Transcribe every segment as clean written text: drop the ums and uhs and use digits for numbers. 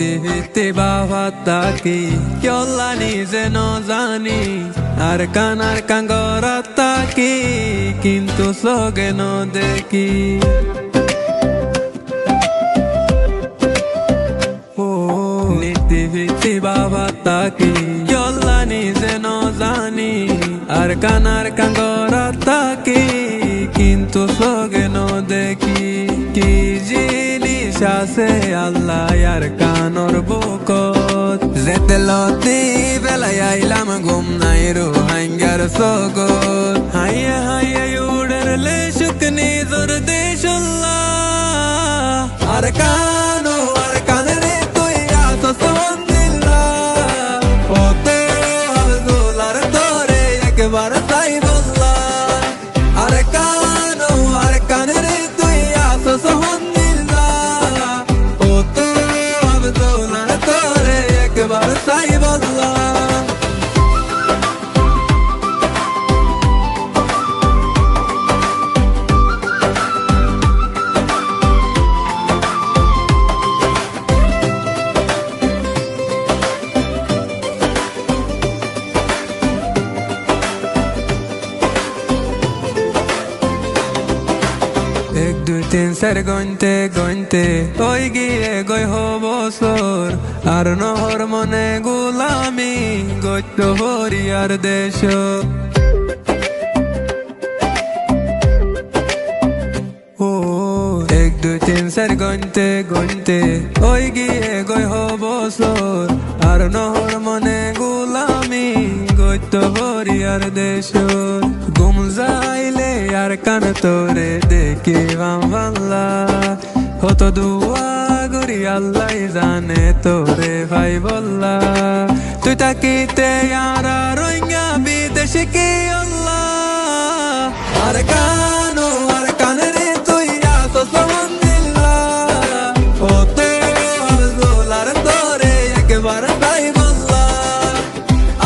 নীতি ভিত্তি বাবা তাকি কেলা নিজে ন জানি আর কাঙ্গরা তাকি কিন্তু সগে ন দেখি নীতি ভিত্তি বাবা তাকি কেলা নিজে ন জানি আর কাঙ্গরা তাকি কিন্তু সগে ন দেখি কি জিনিস আছে আল্লাহ আর কানর বুকত যেতে লতি বেলায় আইলাম ঘুম নাই রো হাঙ্গার সগত হাইয়া হাইয়া উড়ারলে সুখ নিজর দেশুল্লাহ আর কানরে তুই আসো সন্দিল্লাহ ওতে আব্দুলার তোরে একবার তাই বললা আর কানরে তুই আসো সন্দিল্লাহ ওতে আব্দুলার তোরে একবার তাই বললা এক দুই তিন চার গইনতে ওই গিয়ে গই বছর আর নহর মনে গোলামি গত্য হরিয়ার দেশ ও এক দুই তিন চার গইনতে ওই গিয়ে গই বছর আর নহর মনে গোলামি গত্য হরিয়ার দেশ গুম যাইলে আর কান তোরে দেখি বাংলা হতো দুয়া গরি আল্লাহ জানে তোরে ভাই বললা তুই তাকিতে আর রোহিঙ্গা বিদেশে কি আল্লাহ আর কানরে তুই আসো সন্দিল্লাহ ওতে আব্দুলার তোরে একবার ভাই বললা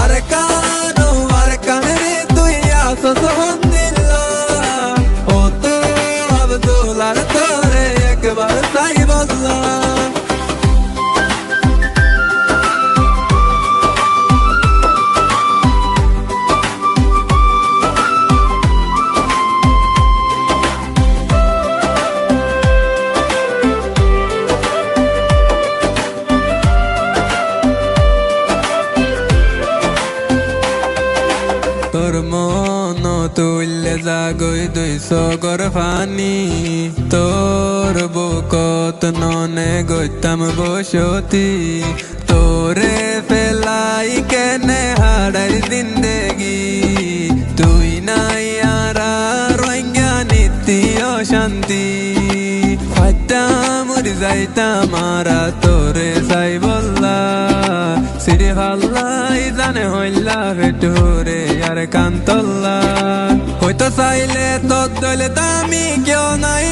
আর কানরে তুই আসো সন্দিল্লাহ ওতে আব্দুলার তোরে একবার তাই বললা তোর মন তুললে জাগই 200 গর ফানি তোর বুকত ননে গইতাম বসতি তোরে ফেলাই কেনে হাড়ার জিন্দেগি তুই নাই আর রোহিঙ্গা নীতি অশান্তি মরি যাইতাম মারা তোরে যাই বললা সিরে ভাল্লাই জানে হইলা ভেটুরে আর কান্তল্লা হয়তো চাইলে তোর দলে দামি কেউ নাই